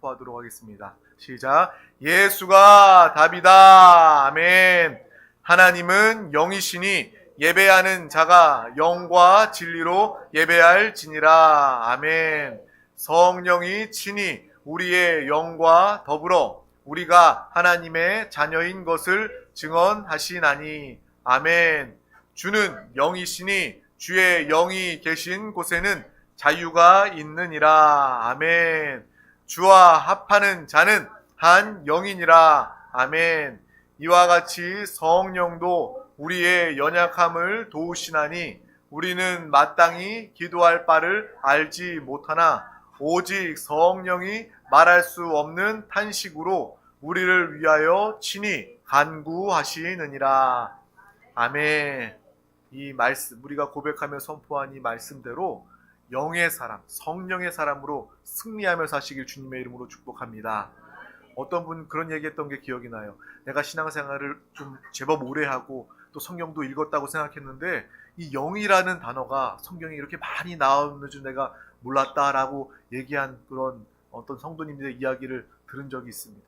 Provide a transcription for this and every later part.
선포하도록 하겠습니다. 시작. 예수가 답이다. 아멘. 하나님은 영이시니 예배하는 자가 영과 진리로 예배할지니라. 아멘. 성령이 친히 우리의 영과 더불어 우리가 하나님의 자녀인 것을 증언하시나니. 아멘. 주는 영이시니 주의 영이 계신 곳에는 자유가 있느니라. 아멘. 주와 합하는 자는 한 영이니라. 아멘. 이와 같이 성령도 우리의 연약함을 도우시나니 우리는 마땅히 기도할 바를 알지 못하나 오직 성령이 말할 수 없는 탄식으로 우리를 위하여 친히 간구하시느니라. 아멘. 이 말씀, 우리가 고백하며 선포한 이 말씀대로 영의 사람, 성령의 사람으로 승리하며 사시길 주님의 이름으로 축복합니다. 어떤 분 그런 얘기했던 게 기억이 나요. 내가 신앙생활을 좀 제법 오래 하고 또 성경도 읽었다고 생각했는데 이 영이라는 단어가 성경에 이렇게 많이 나오는 줄 내가 몰랐다라고 얘기한 그런 어떤 성도님들의 이야기를 들은 적이 있습니다.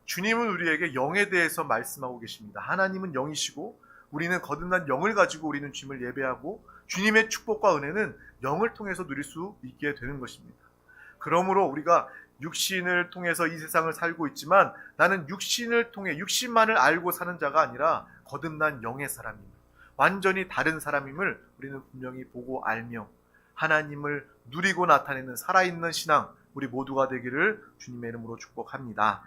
주님은 우리에게 영에 대해서 말씀하고 계십니다. 하나님은 영이시고 우리는 거듭난 영을 가지고 우리는 주님을 예배하고 주님의 축복과 은혜는 영을 통해서 누릴 수 있게 되는 것입니다. 그러므로 우리가 육신을 통해서 이 세상을 살고 있지만 나는 육신을 통해 육신만을 알고 사는 자가 아니라 거듭난 영의 사람임을, 완전히 다른 사람임을 우리는 분명히 보고 알며 하나님을 누리고 나타내는 살아있는 신앙 우리 모두가 되기를 주님의 이름으로 축복합니다.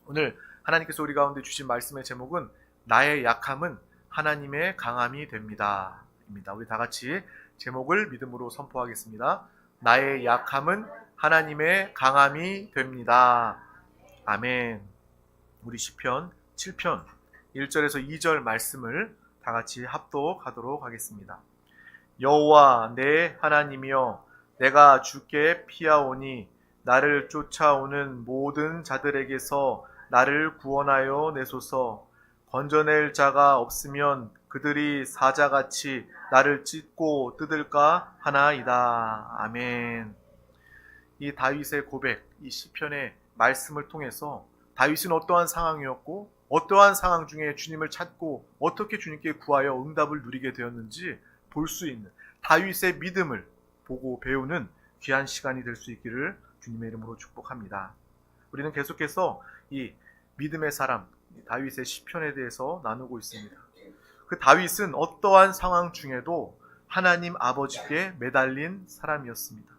오늘 하나님께서 우리 가운데 주신 말씀의 제목은 나의 약함은 하나님의 강함이 됩니다. 우리 다 같이 제목을 믿음으로 선포하겠습니다. 나의 약함은 하나님의 강함이 됩니다. 아멘. 우리 시편 7편 1절에서 2절 말씀을 다 같이 합독하도록 하겠습니다. 여호와 내 하나님이여 내가 주께 피하오니 나를 쫓아오는 모든 자들에게서 나를 구원하여 내소서. 건져낼 자가 없으면 그들이 사자같이 나를 찢고 뜯을까 하나이다. 아멘. 이 다윗의 고백, 이 시편의 말씀을 통해서 다윗은 어떠한 상황이었고 어떠한 상황 중에 주님을 찾고 어떻게 주님께 구하여 응답을 누리게 되었는지 볼 수 있는 다윗의 믿음을 보고 배우는 귀한 시간이 될 수 있기를 주님의 이름으로 축복합니다. 우리는 계속해서 이 믿음의 사람 다윗의 시편에 대해서 나누고 있습니다. 그 다윗은 어떠한 상황 중에도 하나님 아버지께 매달린 사람이었습니다.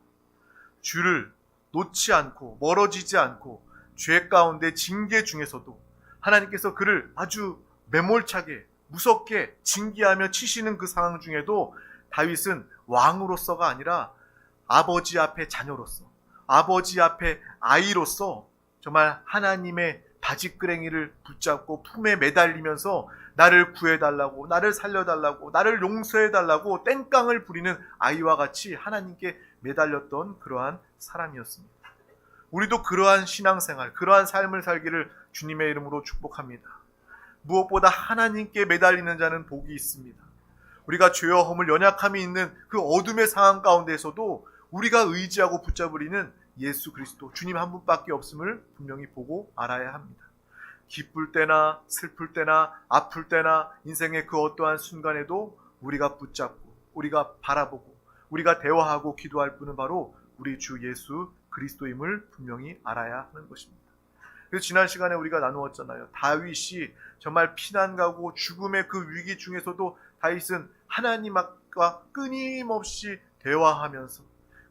주를 놓지 않고 멀어지지 않고 죄 가운데 징계 중에서도 하나님께서 그를 아주 매몰차게 무섭게 징계하며 치시는 그 상황 중에도 다윗은 왕으로서가 아니라 아버지 앞에 자녀로서, 아버지 앞에 아이로서 정말 하나님의 바지끄레기를 붙잡고 품에 매달리면서 나를 구해달라고, 나를 살려달라고, 나를 용서해달라고 땡깡을 부리는 아이와 같이 하나님께 매달렸던 그러한 사람이었습니다. 우리도 그러한 신앙생활, 그러한 삶을 살기를 주님의 이름으로 축복합니다. 무엇보다 하나님께 매달리는 자는 복이 있습니다. 우리가 죄와 허물, 연약함이 있는 그 어둠의 상황 가운데서도 우리가 의지하고 붙잡으리는 예수 그리스도, 주님 한 분밖에 없음을 분명히 보고 알아야 합니다. 기쁠 때나 슬플 때나 아플 때나 인생의 그 어떠한 순간에도 우리가 붙잡고 우리가 바라보고 우리가 대화하고 기도할 분은 바로 우리 주 예수 그리스도임을 분명히 알아야 하는 것입니다. 그래서 지난 시간에 우리가 나누었잖아요. 다윗이 정말 피난가고 죽음의 그 위기 중에서도 다윗은 하나님과 끊임없이 대화하면서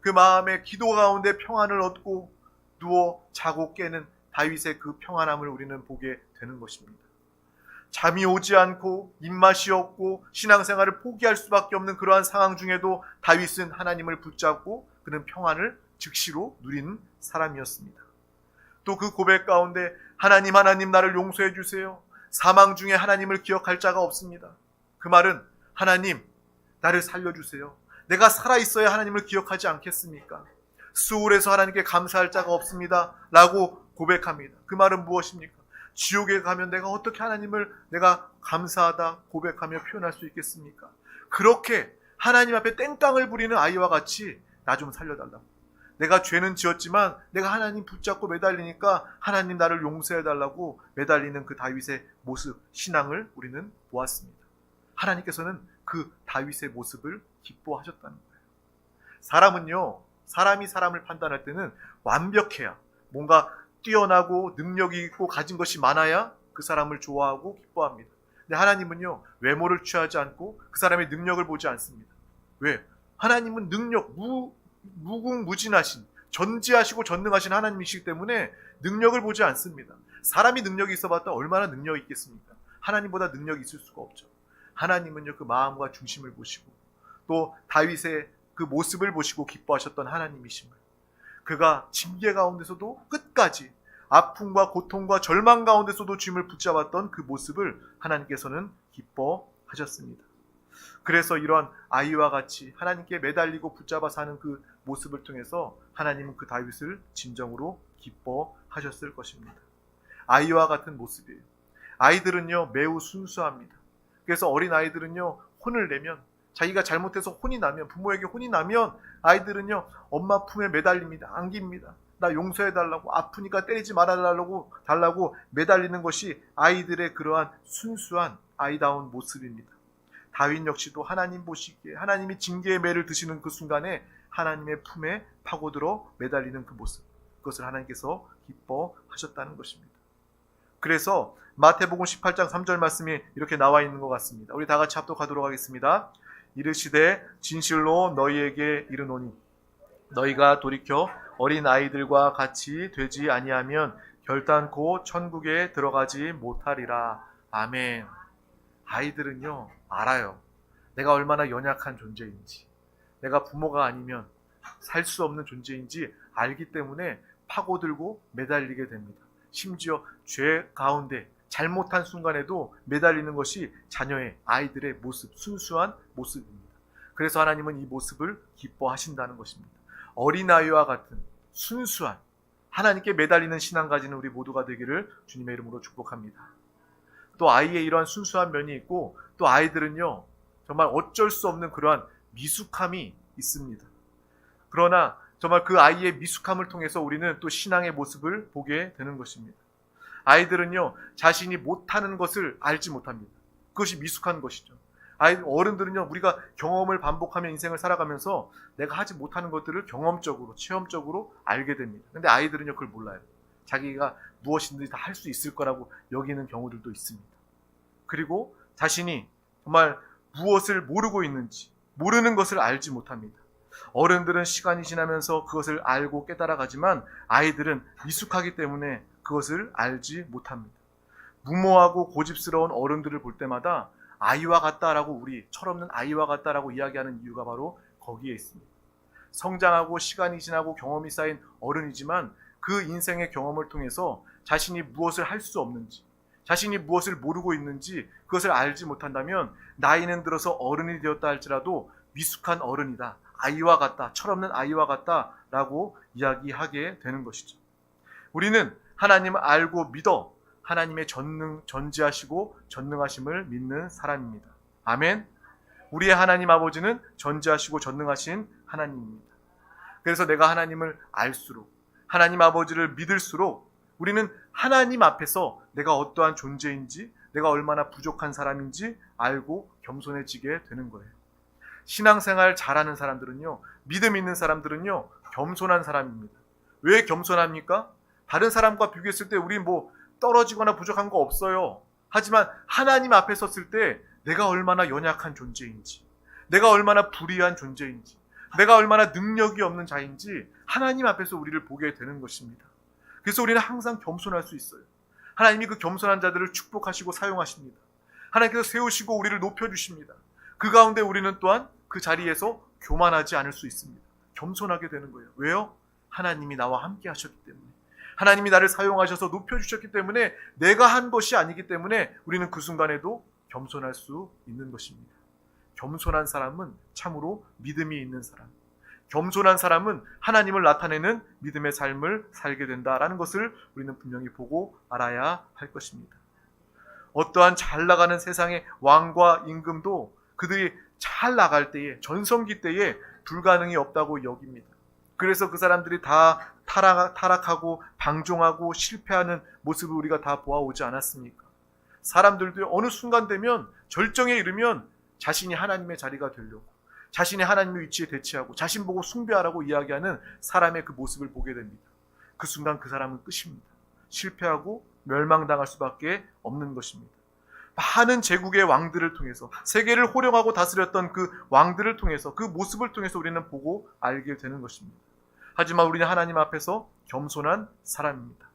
그 마음의 기도 가운데 평안을 얻고 누워 자고 깨는 다윗의 그 평안함을 우리는 보게 되는 것입니다. 잠이 오지 않고 입맛이 없고 신앙생활을 포기할 수밖에 없는 그러한 상황 중에도 다윗은 하나님을 붙잡고 그는 평안을 즉시로 누리는 사람이었습니다. 또 그 고백 가운데 하나님 나를 용서해 주세요. 사망 중에 하나님을 기억할 자가 없습니다. 그 말은 하나님 나를 살려주세요. 내가 살아있어야 하나님을 기억하지 않겠습니까? 수울에서 하나님께 감사할 자가 없습니다 라고 고백합니다. 그 말은 무엇입니까? 지옥에 가면 내가 어떻게 하나님을 내가 감사하다 고백하며 표현할 수 있겠습니까? 그렇게 하나님 앞에 땡깡을 부리는 아이와 같이 나 좀 살려달라고, 내가 죄는 지었지만 내가 하나님 붙잡고 매달리니까 하나님 나를 용서해달라고 매달리는 그 다윗의 모습, 신앙을 우리는 보았습니다. 하나님께서는 그 다윗의 모습을 기뻐하셨다는 거예요. 사람이 사람을 판단할 때는 완벽해야, 뭔가 뛰어나고 능력이 있고 가진 것이 많아야 그 사람을 좋아하고 기뻐합니다. 근데 하나님은요, 외모를 취하지 않고 그 사람의 능력을 보지 않습니다. 왜? 하나님은 무궁무진하신, 전지하시고 전능하신 하나님이시기 때문에 능력을 보지 않습니다. 사람이 능력이 있어봤다 얼마나 능력이 있겠습니까? 하나님보다 능력이 있을 수가 없죠. 하나님은요, 그 마음과 중심을 보시고 또 다윗의 그 모습을 보시고 기뻐하셨던 하나님이심을, 그가 징계 가운데서도 끝까지 아픔과 고통과 절망 가운데서도 주님을 붙잡았던 그 모습을 하나님께서는 기뻐하셨습니다. 그래서 이러한 아이와 같이 하나님께 매달리고 붙잡아 사는 그 모습을 통해서 하나님은 그 다윗을 진정으로 기뻐하셨을 것입니다. 아이와 같은 모습이에요. 아이들은요, 매우 순수합니다. 그래서 어린 아이들은요, 혼을 내면, 자기가 잘못해서 혼이 나면, 부모에게 혼이 나면 아이들은요, 엄마 품에 매달립니다. 안깁니다. 나 용서해달라고, 아프니까 때리지 말아달라고 매달리는 것이 아이들의 그러한 순수한 아이다운 모습입니다. 다윗 역시도 하나님 보시기에 하나님이 징계의 매를 드시는 그 순간에 하나님의 품에 파고들어 매달리는 그 모습, 그것을 하나님께서 기뻐하셨다는 것입니다. 그래서 마태복음 18장 3절 말씀이 이렇게 나와 있는 것 같습니다. 우리 다 같이 합독하도록 하겠습니다. 이르시되 진실로 너희에게 이르노니 너희가 돌이켜 어린 아이들과 같이 되지 아니하면 결단코 천국에 들어가지 못하리라. 아멘. 아이들은요, 알아요. 내가 얼마나 연약한 존재인지, 내가 부모가 아니면 살 수 없는 존재인지 알기 때문에 파고들고 매달리게 됩니다. 심지어 죄 가운데 잘못한 순간에도 매달리는 것이 자녀의, 아이들의 모습, 순수한 모습입니다. 그래서 하나님은 이 모습을 기뻐하신다는 것입니다. 어린아이와 같은 순수한 하나님께 매달리는 신앙 가지는 우리 모두가 되기를 주님의 이름으로 축복합니다. 또 아이의 이러한 순수한 면이 있고, 또 아이들은요, 정말 어쩔 수 없는 그러한 미숙함이 있습니다. 그러나 정말 그 아이의 미숙함을 통해서 우리는 또 신앙의 모습을 보게 되는 것입니다. 아이들은요, 자신이 못하는 것을 알지 못합니다. 그것이 미숙한 것이죠. 어른들은요, 우리가 경험을 반복하며 인생을 살아가면서 내가 하지 못하는 것들을 경험적으로, 체험적으로 알게 됩니다. 근데 아이들은요, 그걸 몰라요. 자기가 무엇이든지 다 할 수 있을 거라고 여기는 경우들도 있습니다. 그리고 자신이 정말 무엇을 모르고 있는지, 모르는 것을 알지 못합니다. 어른들은 시간이 지나면서 그것을 알고 깨달아가지만 아이들은 미숙하기 때문에 그것을 알지 못합니다. 무모하고 고집스러운 어른들을 볼 때마다 아이와 같다라고, 우리 철없는 아이와 같다라고 이야기하는 이유가 바로 거기에 있습니다. 성장하고 시간이 지나고 경험이 쌓인 어른이지만 그 인생의 경험을 통해서 자신이 무엇을 할 수 없는지, 자신이 무엇을 모르고 있는지 그것을 알지 못한다면 나이는 들어서 어른이 되었다 할지라도 미숙한 어른이다, 아이와 같다, 철없는 아이와 같다라고 이야기하게 되는 것이죠. 우리는 하나님을 알고 믿어 하나님의 전지하시고 전능하심을 믿는 사람입니다. 아멘. 우리의 하나님 아버지는 전지하시고 전능하신 하나님입니다. 그래서 내가 하나님을 알수록, 하나님 아버지를 믿을수록 우리는 하나님 앞에서 내가 어떠한 존재인지, 내가 얼마나 부족한 사람인지 알고 겸손해지게 되는 거예요. 신앙생활 잘하는 사람들은요, 믿음 있는 사람들은요, 겸손한 사람입니다. 왜 겸손합니까? 다른 사람과 비교했을 때 우리 떨어지거나 부족한 거 없어요. 하지만 하나님 앞에 섰을 때 내가 얼마나 연약한 존재인지, 내가 얼마나 불의한 존재인지, 내가 얼마나 능력이 없는 자인지 하나님 앞에서 우리를 보게 되는 것입니다. 그래서 우리는 항상 겸손할 수 있어요. 하나님이 그 겸손한 자들을 축복하시고 사용하십니다. 하나님께서 세우시고 우리를 높여주십니다. 그 가운데 우리는 또한 그 자리에서 교만하지 않을 수 있습니다. 겸손하게 되는 거예요. 왜요? 하나님이 나와 함께 하셨기 때문에, 하나님이 나를 사용하셔서 높여주셨기 때문에, 내가 한 것이 아니기 때문에 우리는 그 순간에도 겸손할 수 있는 것입니다. 겸손한 사람은 참으로 믿음이 있는 사람, 겸손한 사람은 하나님을 나타내는 믿음의 삶을 살게 된다라는 것을 우리는 분명히 보고 알아야 할 것입니다. 어떠한 잘 나가는 세상의 왕과 임금도 그들이 잘 나갈 때에, 전성기 때에 불가능이 없다고 여깁니다. 그래서 그 사람들이 다 타락하고 방종하고 실패하는 모습을 우리가 다 보아오지 않았습니까? 사람들도 어느 순간 되면 절정에 이르면 자신이 하나님의 자리가 되려고, 자신이 하나님의 위치에 대치하고 자신 보고 숭배하라고 이야기하는 사람의 그 모습을 보게 됩니다. 그 순간 그 사람은 끝입니다. 실패하고 멸망당할 수밖에 없는 것입니다. 많은 제국의 왕들을 통해서, 세계를 호령하고 다스렸던 그 왕들을 통해서, 그 모습을 통해서 우리는 보고 알게 되는 것입니다. 하지만 우리는 하나님 앞에서 겸손한 사람입니다.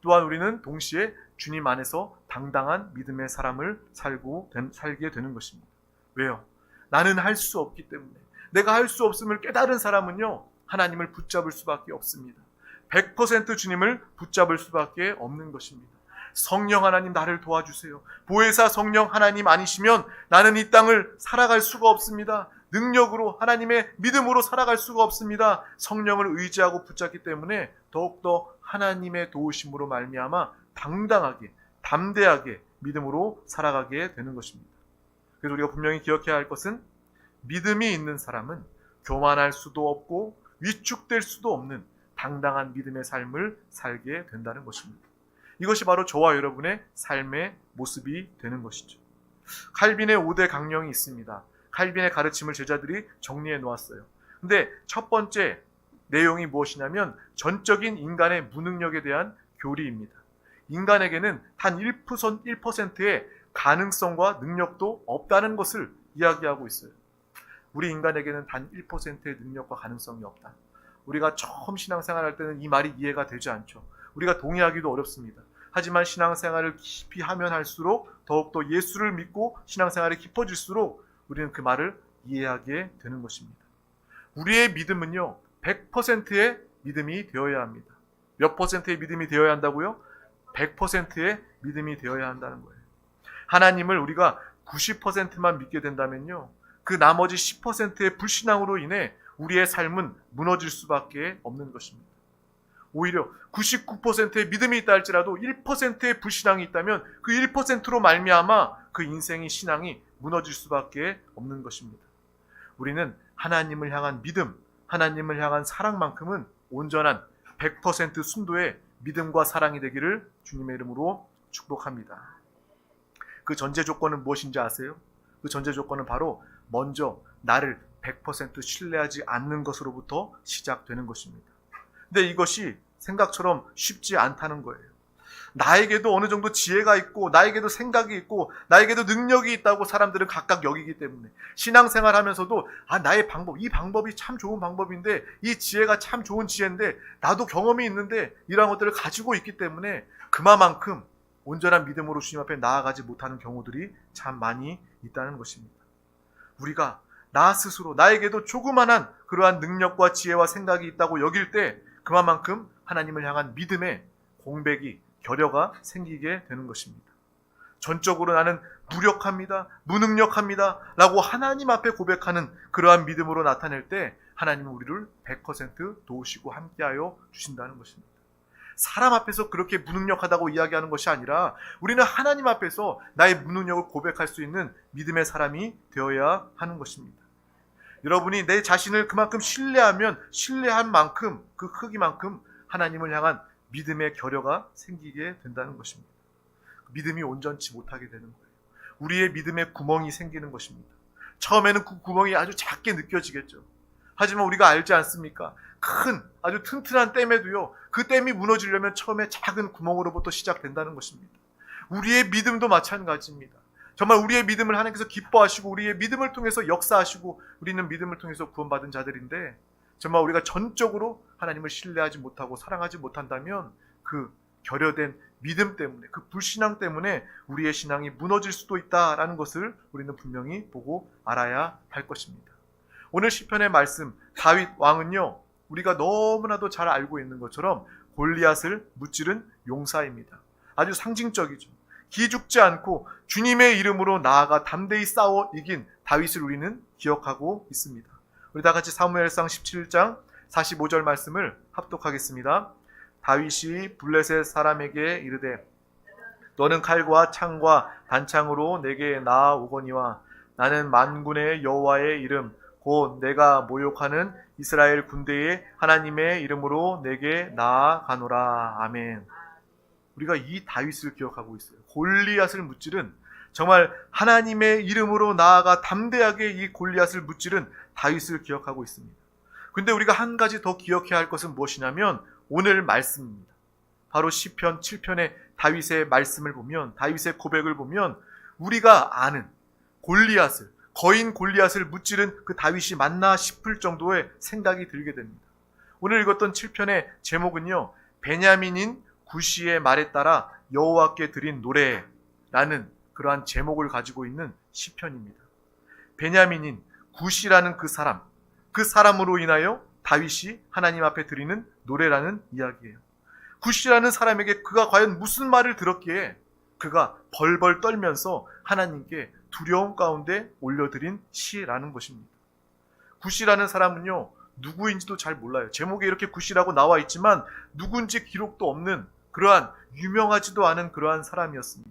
또한 우리는 동시에 주님 안에서 당당한 믿음의 사람을 살게 되는 것입니다. 왜요? 나는 할 수 없기 때문에. 내가 할 수 없음을 깨달은 사람은요, 하나님을 붙잡을 수밖에 없습니다. 100% 주님을 붙잡을 수밖에 없는 것입니다. 성령 하나님 나를 도와주세요. 보혜사 성령 하나님 아니시면 나는 이 땅을 살아갈 수가 없습니다. 능력으로, 하나님의 믿음으로 살아갈 수가 없습니다. 성령을 의지하고 붙잡기 때문에 더욱더 하나님의 도우심으로 말미암아 당당하게, 담대하게 믿음으로 살아가게 되는 것입니다. 그래서 우리가 분명히 기억해야 할 것은, 믿음이 있는 사람은 교만할 수도 없고 위축될 수도 없는 당당한 믿음의 삶을 살게 된다는 것입니다. 이것이 바로 저와 여러분의 삶의 모습이 되는 것이죠. 칼빈의 5대 강령이 있습니다. 칼빈의 가르침을 제자들이 정리해 놓았어요. 근데 첫 번째 내용이 무엇이냐면 전적인 인간의 무능력에 대한 교리입니다. 인간에게는 단 1%의 가능성과 능력도 없다는 것을 이야기하고 있어요. 우리 인간에게는 단 1%의 능력과 가능성이 없다. 우리가 처음 신앙생활할 때는 이 말이 이해가 되지 않죠. 우리가 동의하기도 어렵습니다. 하지만 신앙생활을 깊이 하면 할수록, 더욱더 예수를 믿고 신앙생활이 깊어질수록 우리는 그 말을 이해하게 되는 것입니다. 우리의 믿음은요, 100%의 믿음이 되어야 합니다. 몇 퍼센트의 믿음이 되어야 한다고요? 100%의 믿음이 되어야 한다는 거예요. 하나님을 우리가 90%만 믿게 된다면요, 그 나머지 10%의 불신앙으로 인해 우리의 삶은 무너질 수밖에 없는 것입니다. 오히려 99%의 믿음이 있다 할지라도 1%의 불신앙이 있다면 그 1%로 말미암아 그 인생의 신앙이 무너질 수밖에 없는 것입니다. 우리는 하나님을 향한 믿음, 하나님을 향한 사랑만큼은 온전한 100% 순도의 믿음과 사랑이 되기를 주님의 이름으로 축복합니다. 그 전제 조건은 무엇인지 아세요? 그 전제 조건은 바로 먼저 나를 100% 신뢰하지 않는 것으로부터 시작되는 것입니다. 근데 이것이 생각처럼 쉽지 않다는 거예요. 나에게도 어느 정도 지혜가 있고, 나에게도 생각이 있고, 나에게도 능력이 있다고 사람들은 각각 여기기 때문에 신앙생활 하면서도 나의 방법, 이 방법이 참 좋은 방법인데, 이 지혜가 참 좋은 지혜인데, 나도 경험이 있는데 이런 것들을 가지고 있기 때문에 그만큼 온전한 믿음으로 주님 앞에 나아가지 못하는 경우들이 참 많이 있다는 것입니다. 우리가 나 스스로, 나에게도 조그만한 그러한 능력과 지혜와 생각이 있다고 여길 때 그만큼 하나님을 향한 믿음의 공백이, 결여가 생기게 되는 것입니다. 전적으로 나는 무력합니다, 무능력합니다 라고 하나님 앞에 고백하는 그러한 믿음으로 나타낼 때 하나님은 우리를 100% 도우시고 함께하여 주신다는 것입니다. 사람 앞에서 그렇게 무능력하다고 이야기하는 것이 아니라 우리는 하나님 앞에서 나의 무능력을 고백할 수 있는 믿음의 사람이 되어야 하는 것입니다. 여러분이 내 자신을 그만큼 신뢰하면 신뢰한 만큼, 그 크기만큼 하나님을 향한 믿음의 결여가 생기게 된다는 것입니다. 믿음이 온전치 못하게 되는 거예요. 우리의 믿음의 구멍이 생기는 것입니다. 처음에는 그 구멍이 아주 작게 느껴지겠죠. 하지만 우리가 알지 않습니까? 큰, 아주 튼튼한 댐에도요, 그 댐이 무너지려면 처음에 작은 구멍으로부터 시작된다는 것입니다. 우리의 믿음도 마찬가지입니다. 정말 우리의 믿음을 하나님께서 기뻐하시고 우리의 믿음을 통해서 역사하시고 우리는 믿음을 통해서 구원받은 자들인데, 정말 우리가 전적으로 하나님을 신뢰하지 못하고 사랑하지 못한다면 그 결여된 믿음 때문에, 그 불신앙 때문에 우리의 신앙이 무너질 수도 있다라는 것을 우리는 분명히 보고 알아야 할 것입니다. 오늘 시편의 말씀, 다윗 왕은요, 우리가 너무나도 잘 알고 있는 것처럼 골리앗을 무찌른 용사입니다. 아주 상징적이죠. 기죽지 않고 주님의 이름으로 나아가 담대히 싸워 이긴 다윗을 우리는 기억하고 있습니다. 우리 다 같이 사무엘상 17장 45절 말씀을 합독하겠습니다. 다윗이 블레셋 사람에게 이르되 너는 칼과 창과 단창으로 내게 나아오거니와 나는 만군의 여호와의 이름 곧 내가 모욕하는 이스라엘 군대의 하나님의 이름으로 내게 나아가노라. 아멘. 우리가 이 다윗을 기억하고 있어요. 골리앗을 무찌른, 정말 하나님의 이름으로 나아가 담대하게 이 골리앗을 무찌른 다윗을 기억하고 있습니다. 근데 우리가 한 가지 더 기억해야 할 것은 무엇이냐면 오늘 말씀입니다. 바로 시편 7편의 다윗의 말씀을 보면, 다윗의 고백을 보면 우리가 아는 골리앗을, 거인 골리앗을 무찌른 그 다윗이 맞나 싶을 정도의 생각이 들게 됩니다. 오늘 읽었던 7편의 제목은요, 베냐민인 구시의 말에 따라 여호와께 드린 노래라는 그러한 제목을 가지고 있는 시편입니다. 베냐민인 구시라는 그 사람으로 인하여 다윗이 하나님 앞에 드리는 노래라는 이야기예요. 구시라는 사람에게 그가 과연 무슨 말을 들었기에 그가 벌벌 떨면서 하나님께 두려움 가운데 올려드린 시라는 것입니다. 구시라는 사람은요, 누구인지도 잘 몰라요. 제목에 이렇게 구시라고 나와 있지만 누군지 기록도 없는 그러한 유명하지도 않은 그러한 사람이었습니다.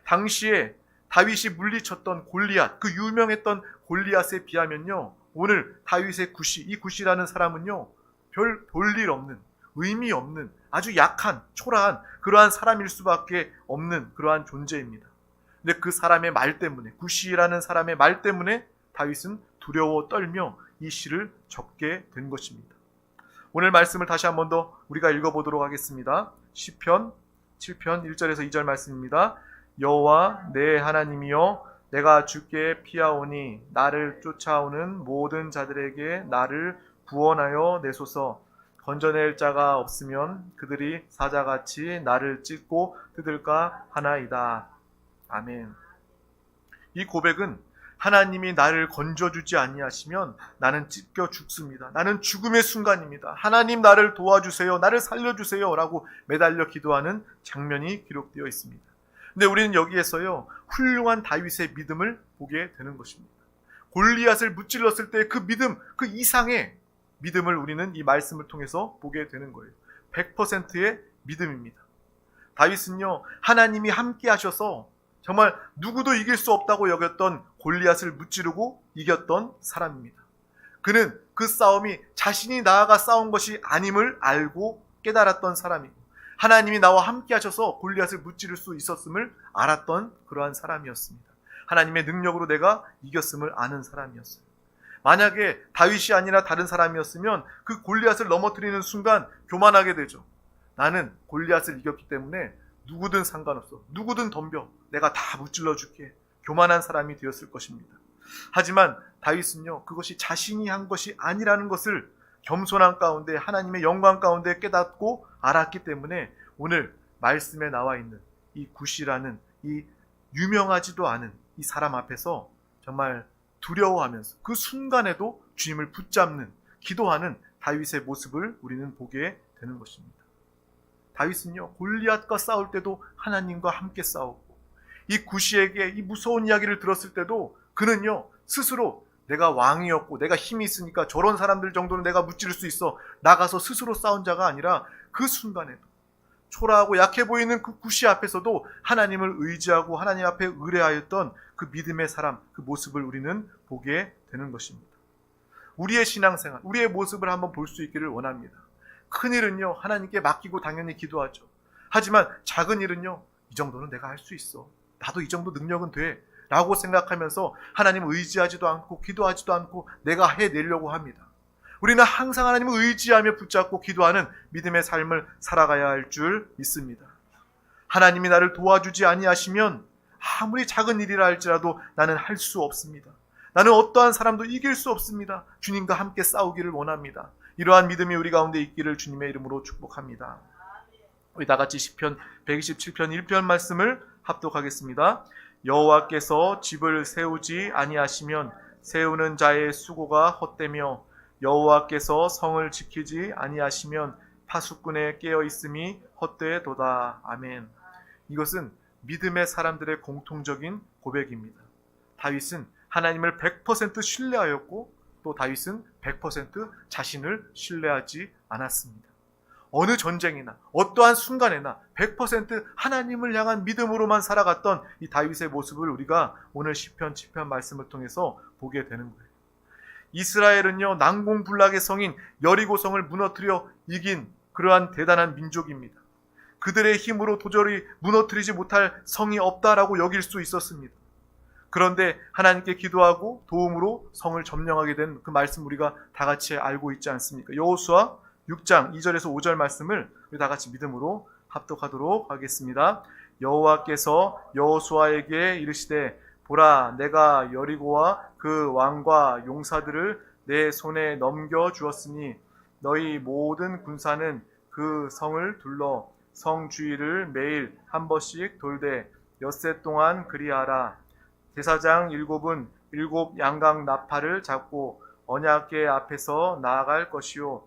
당시에 다윗이 물리쳤던 골리앗, 그 유명했던 골리앗에 비하면요, 오늘 다윗의 구시, 이 구시라는 사람은요, 별 볼일 없는, 의미 없는, 아주 약한, 초라한 그러한 사람일 수밖에 없는 그러한 존재입니다. 근데 그 사람의 말 때문에, 구시라는 사람의 말 때문에 다윗은 두려워 떨며 이 시를 적게 된 것입니다. 오늘 말씀을 다시 한 번 더 우리가 읽어보도록 하겠습니다. 시편 7편 1절에서 2절 말씀입니다. 여호와 내 하나님이여, 내가 주께 피하오니 나를 쫓아오는 모든 자들에게 나를 구원하여 내소서. 건져낼 자가 없으면 그들이 사자같이 나를 찢고 뜯을까 하나이다. 아멘. 이 고백은 하나님이 나를 건져주지 아니하시면 나는 찢겨 죽습니다. 나는 죽음의 순간입니다. 하나님 나를 도와주세요. 나를 살려주세요. 라고 매달려 기도하는 장면이 기록되어 있습니다. 근데 우리는 여기에서요, 훌륭한 다윗의 믿음을 보게 되는 것입니다. 골리앗을 무찔렀을 때 그 믿음, 그 이상의 믿음을 우리는 이 말씀을 통해서 보게 되는 거예요. 100%의 믿음입니다. 다윗은요, 하나님이 함께 하셔서 정말 누구도 이길 수 없다고 여겼던 골리앗을 무찌르고 이겼던 사람입니다. 그는 그 싸움이 자신이 나아가 싸운 것이 아님을 알고 깨달았던 사람이고, 하나님이 나와 함께 하셔서 골리앗을 무찌를 수 있었음을 알았던 그러한 사람이었습니다. 하나님의 능력으로 내가 이겼음을 아는 사람이었어요. 만약에 다윗이 아니라 다른 사람이었으면 그 골리앗을 넘어뜨리는 순간 교만하게 되죠. 나는 골리앗을 이겼기 때문에 누구든 상관없어. 누구든 덤벼. 내가 다 무찔러 줄게. 교만한 사람이 되었을 것입니다. 하지만 다윗은요, 그것이 자신이 한 것이 아니라는 것을 겸손한 가운데, 하나님의 영광 가운데 깨닫고 알았기 때문에 오늘 말씀에 나와 있는 이 구시라는 이 유명하지도 않은 이 사람 앞에서 정말 두려워하면서 그 순간에도 주님을 붙잡는, 기도하는 다윗의 모습을 우리는 보게 되는 것입니다. 다윗은요, 골리앗과 싸울 때도 하나님과 함께 싸웠고, 이 구시에게 이 무서운 이야기를 들었을 때도 그는요, 스스로 내가 왕이었고 내가 힘이 있으니까 저런 사람들 정도는 내가 무찌를 수 있어, 나가서 스스로 싸운 자가 아니라 그 순간에도 초라하고 약해 보이는 그 구시 앞에서도 하나님을 의지하고 하나님 앞에 의뢰하였던 그 믿음의 사람, 그 모습을 우리는 보게 되는 것입니다. 우리의 신앙생활, 우리의 모습을 한번 볼 수 있기를 원합니다. 큰 일은요, 하나님께 맡기고 당연히 기도하죠. 하지만 작은 일은요, 이 정도는 내가 할 수 있어, 나도 이 정도 능력은 돼 라고 생각하면서 하나님을 의지하지도 않고 기도하지도 않고 내가 해내려고 합니다. 우리는 항상 하나님을 의지하며 붙잡고 기도하는 믿음의 삶을 살아가야 할 줄 믿습니다. 하나님이 나를 도와주지 아니하시면 아무리 작은 일이라 할지라도 나는 할 수 없습니다. 나는 어떠한 사람도 이길 수 없습니다. 주님과 함께 싸우기를 원합니다. 이러한 믿음이 우리 가운데 있기를 주님의 이름으로 축복합니다. 우리 다 같이 시편 127편 1편 말씀을 합독하겠습니다. 여호와께서 집을 세우지 아니하시면 세우는 자의 수고가 헛되며 여호와께서 성을 지키지 아니하시면 파수꾼의 깨어 있음이 헛되도다. 아멘. 이것은 믿음의 사람들의 공통적인 고백입니다. 다윗은 하나님을 100% 신뢰하였고 또 다윗은 100% 자신을 신뢰하지 않았습니다. 어느 전쟁이나 어떠한 순간에나 100% 하나님을 향한 믿음으로만 살아갔던 이 다윗의 모습을 우리가 오늘 시편 7편 말씀을 통해서 보게 되는 거예요. 이스라엘은요, 난공불락의 성인 여리고성을 무너뜨려 이긴 그러한 대단한 민족입니다. 그들의 힘으로 도저히 무너뜨리지 못할 성이 없다라고 여길 수 있었습니다. 그런데 하나님께 기도하고 도움으로 성을 점령하게 된 그 말씀 우리가 다 같이 알고 있지 않습니까? 여호수아 6장 2절에서 5절 말씀을 우리 다 같이 믿음으로 합독하도록 하겠습니다. 여호와께서 여호수아에게 이르시되 보라, 내가 여리고와 그 왕과 용사들을 내 손에 넘겨 주었으니 너희 모든 군사는 그 성을 둘러 성 주위를 매일 한 번씩 돌되 엿새 동안 그리하라. 제사장 7은 7 양각 나팔을 잡고 언약궤 앞에서 나아갈 것이요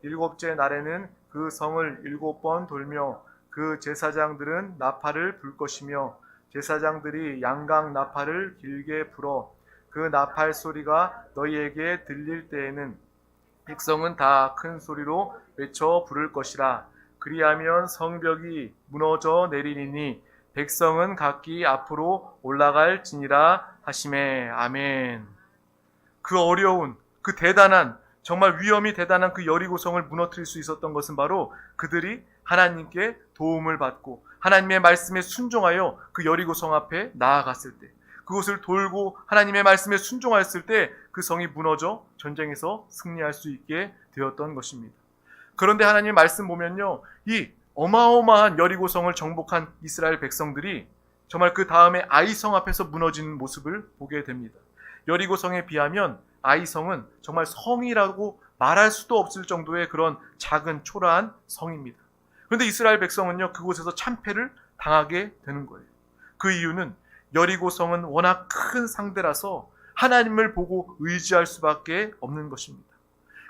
7째 날에는 그 성을 7번 돌며 그 제사장들은 나팔을 불 것이며 제사장들이 양각 나팔을 길게 불어 그 나팔 소리가 너희에게 들릴 때에는 백성은 다 큰 소리로 외쳐 부를 것이라. 그리하면 성벽이 무너져 내리니 백성은 각기 앞으로 올라갈지니라 하시매. 아멘. 그 어려운, 그 대단한, 정말 위험이 대단한 그 여리고성을 무너뜨릴 수 있었던 것은 바로 그들이 하나님께 도움을 받고 하나님의 말씀에 순종하여 그 여리고성 앞에 나아갔을 때, 그곳을 돌고 하나님의 말씀에 순종하였을 때 그 성이 무너져 전쟁에서 승리할 수 있게 되었던 것입니다. 그런데 하나님의 말씀 보면요, 이 어마어마한 여리고성을 정복한 이스라엘 백성들이 정말 그 다음에 아이성 앞에서 무너지는 모습을 보게 됩니다. 여리고성에 비하면 아이성은 정말 성이라고 말할 수도 없을 정도의 그런 작은 초라한 성입니다. 그런데 이스라엘 백성은요, 그곳에서 참패를 당하게 되는 거예요. 그 이유는 여리고성은 워낙 큰 상대라서 하나님을 보고 의지할 수밖에 없는 것입니다.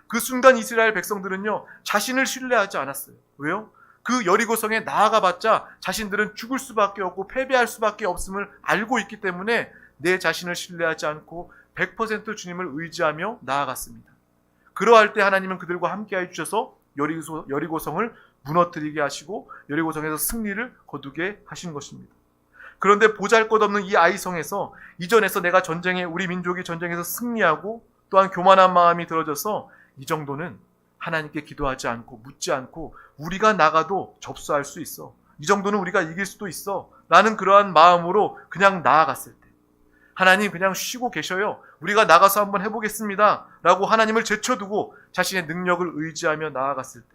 그 순간 이스라엘 백성들은요, 자신을 신뢰하지 않았어요. 왜요? 그 여리고성에 나아가봤자 자신들은 죽을 수밖에 없고 패배할 수밖에 없음을 알고 있기 때문에 내 자신을 신뢰하지 않고 100% 주님을 의지하며 나아갔습니다. 그러할 때 하나님은 그들과 함께해 주셔서 여리고성을 무너뜨리게 하시고 여리고성에서 승리를 거두게 하신 것입니다. 그런데 보잘것없는 이 아이성에서 이전에서 내가 우리 민족이 전쟁에서 승리하고 또한 교만한 마음이 들어져서 이 정도는 하나님께 기도하지 않고 묻지 않고 우리가 나가도 접수할 수 있어, 이 정도는 우리가 이길 수도 있어 라는 그러한 마음으로 그냥 나아갔을 때 하나님 그냥 쉬고 계셔요, 우리가 나가서 한번 해보겠습니다 라고 하나님을 제쳐두고 자신의 능력을 의지하며 나아갔을 때,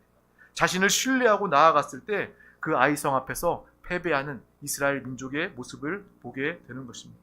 자신을 신뢰하고 나아갔을 때 그 아이성 앞에서 패배하는 이스라엘 민족의 모습을 보게 되는 것입니다.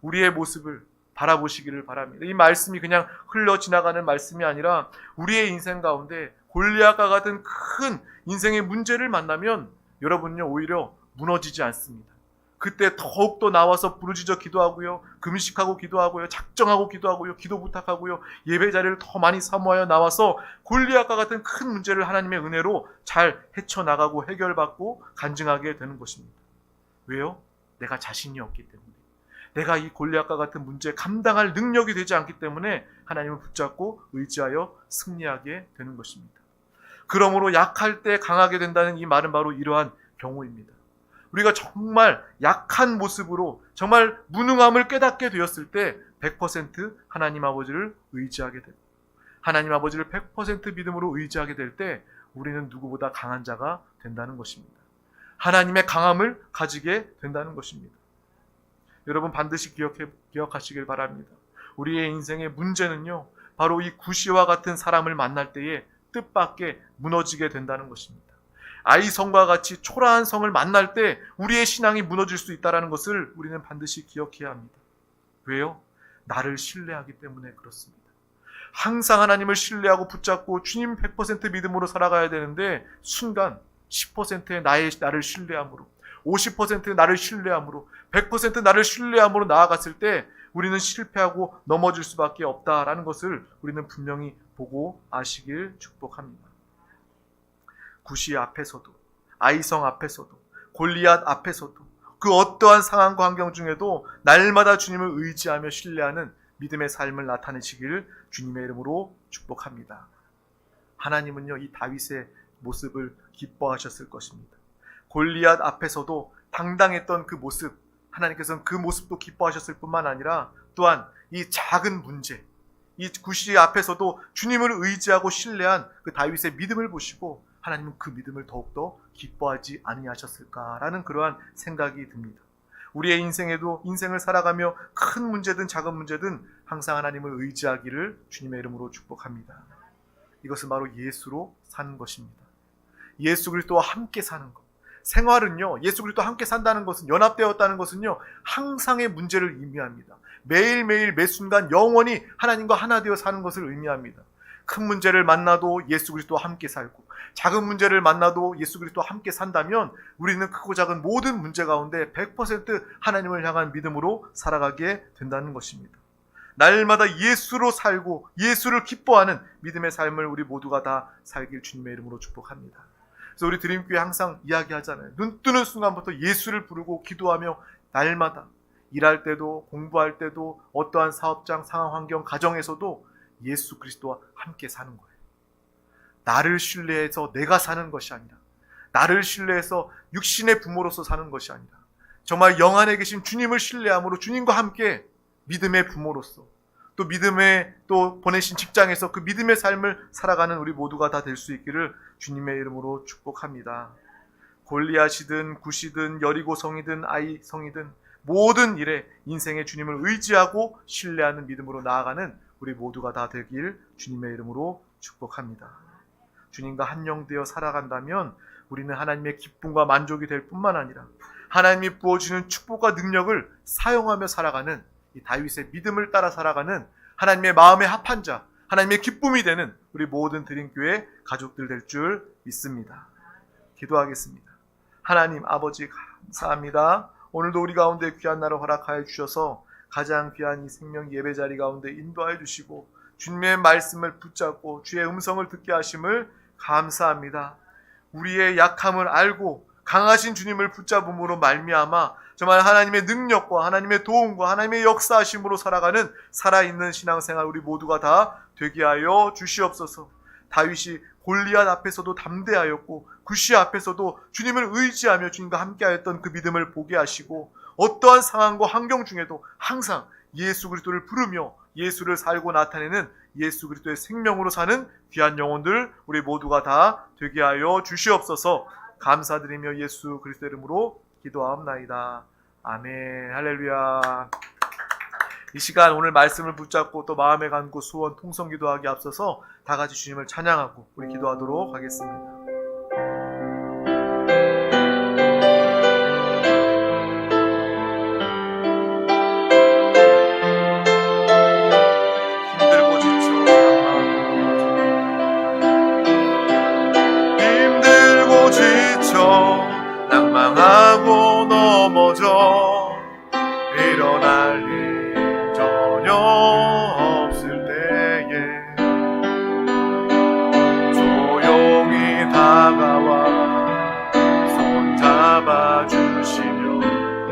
우리의 모습을 바라보시기를 바랍니다. 이 말씀이 그냥 흘러 지나가는 말씀이 아니라 우리의 인생 가운데 골리앗과 같은 큰 인생의 문제를 만나면 여러분은요, 오히려 무너지지 않습니다. 그때 더욱더 나와서 부르짖어 기도하고요, 금식하고 기도하고요, 작정하고 기도하고요, 기도 부탁하고요, 예배 자리를 더 많이 사모하여 나와서 골리앗과 같은 큰 문제를 하나님의 은혜로 잘 헤쳐나가고 해결받고 간증하게 되는 것입니다. 왜요? 내가 자신이 없기 때문에, 내가 이 골리앗과 같은 문제에 감당할 능력이 되지 않기 때문에 하나님을 붙잡고 의지하여 승리하게 되는 것입니다. 그러므로 약할 때 강하게 된다는 이 말은 바로 이러한 경우입니다. 우리가 정말 약한 모습으로 정말 무능함을 깨닫게 되었을 때 100% 하나님 아버지를 의지하게 되고 하나님 아버지를 100% 믿음으로 의지하게 될 때 우리는 누구보다 강한 자가 된다는 것입니다. 하나님의 강함을 가지게 된다는 것입니다. 여러분 반드시 기억하시길 바랍니다. 우리의 인생의 문제는요, 바로 이 구시와 같은 사람을 만날 때에 뜻밖의 무너지게 된다는 것입니다. 아이성과 같이 초라한 성을 만날 때 우리의 신앙이 무너질 수 있다는 것을 우리는 반드시 기억해야 합니다. 왜요? 나를 신뢰하기 때문에 그렇습니다. 항상 하나님을 신뢰하고 붙잡고 주님 100% 믿음으로 살아가야 되는데 순간 10%의 나를 신뢰함으로, 50%의 나를 신뢰함으로, 100% 나를 신뢰함으로 나아갔을 때 우리는 실패하고 넘어질 수밖에 없다라는 것을 우리는 분명히 보고 아시길 축복합니다. 구시 앞에서도, 아이성 앞에서도, 골리앗 앞에서도, 그 어떠한 상황과 환경 중에도 날마다 주님을 의지하며 신뢰하는 믿음의 삶을 나타내시기를 주님의 이름으로 축복합니다. 하나님은요, 이 다윗의 모습을 기뻐하셨을 것입니다. 골리앗 앞에서도 당당했던 그 모습, 하나님께서는 그 모습도 기뻐하셨을 뿐만 아니라 또한 이 작은 문제, 이 구시 앞에서도 주님을 의지하고 신뢰한 그 다윗의 믿음을 보시고 하나님은 그 믿음을 더욱더 기뻐하지 아니하셨을까라는 그러한 생각이 듭니다. 우리의 인생에도 인생을 살아가며 큰 문제든 작은 문제든 항상 하나님을 의지하기를 주님의 이름으로 축복합니다. 이것은 바로 예수로 사는 것입니다. 예수 그리스도와 함께 사는 것. 생활은요, 예수 그리스도와 함께 산다는 것은, 연합되었다는 것은요, 항상의 문제를 의미합니다. 매일매일 매 순간 영원히 하나님과 하나 되어 사는 것을 의미합니다. 큰 문제를 만나도 예수 그리스도와 함께 살고, 작은 문제를 만나도 예수 그리스도와 함께 산다면 우리는 크고 작은 모든 문제 가운데 100% 하나님을 향한 믿음으로 살아가게 된다는 것입니다. 날마다 예수로 살고 예수를 기뻐하는 믿음의 삶을 우리 모두가 다 살길 주님의 이름으로 축복합니다. 그래서 우리 드림교회 항상 이야기하잖아요. 눈 뜨는 순간부터 예수를 부르고 기도하며 날마다 일할 때도 공부할 때도 어떠한 사업장, 상황, 환경, 가정에서도 예수 그리스도와 함께 사는 거예요. 나를 신뢰해서 내가 사는 것이 아니라, 나를 신뢰해서 육신의 부모로서 사는 것이 아니라, 정말 영 안에 계신 주님을 신뢰함으로 주님과 함께 믿음의 부모로서, 또 믿음의 또 보내신 직장에서 그 믿음의 삶을 살아가는 우리 모두가 다 될 수 있기를 주님의 이름으로 축복합니다. 골리앗이든 굿이든 여리고성이든 아이성이든 모든 일에 인생의 주님을 의지하고 신뢰하는 믿음으로 나아가는 우리 모두가 다 되길 주님의 이름으로 축복합니다. 주님과 한영되어 살아간다면 우리는 하나님의 기쁨과 만족이 될 뿐만 아니라 하나님이 부어주는 축복과 능력을 사용하며 살아가는 이 다윗의 믿음을 따라 살아가는 하나님의 마음에 합한 자, 하나님의 기쁨이 되는 우리 모든 드림교회 가족들 될 줄 믿습니다. 기도하겠습니다. 하나님 아버지 감사합니다. 오늘도 우리 가운데 귀한 날을 허락하여 주셔서 가장 귀한 이 생명 예배 자리 가운데 인도하여 주시고 주님의 말씀을 붙잡고 주의 음성을 듣게 하심을 감사합니다. 우리의 약함을 알고 강하신 주님을 붙잡음으로 말미암아 정말 하나님의 능력과 하나님의 도움과 하나님의 역사하심으로 살아가는 살아있는 신앙생활 우리 모두가 다 되게 하여 주시옵소서. 다윗이 골리앗 앞에서도 담대하였고 굿시 앞에서도 주님을 의지하며 주님과 함께하였던 그 믿음을 보게 하시고 어떠한 상황과 환경 중에도 항상 예수 그리스도를 부르며 예수를 살고 나타내는 예수 그리스도의 생명으로 사는 귀한 영혼들 우리 모두가 다 되게 하여 주시옵소서. 감사드리며 예수 그리스도 이름으로 기도하옵나이다. 아멘. 할렐루야. 이 시간 오늘 말씀을 붙잡고 또 마음에 감고 소원 통성 기도하기 앞서서 다 같이 주님을 찬양하고 우리 기도하도록 하겠습니다. 낭망하고 넘어져 일어날 일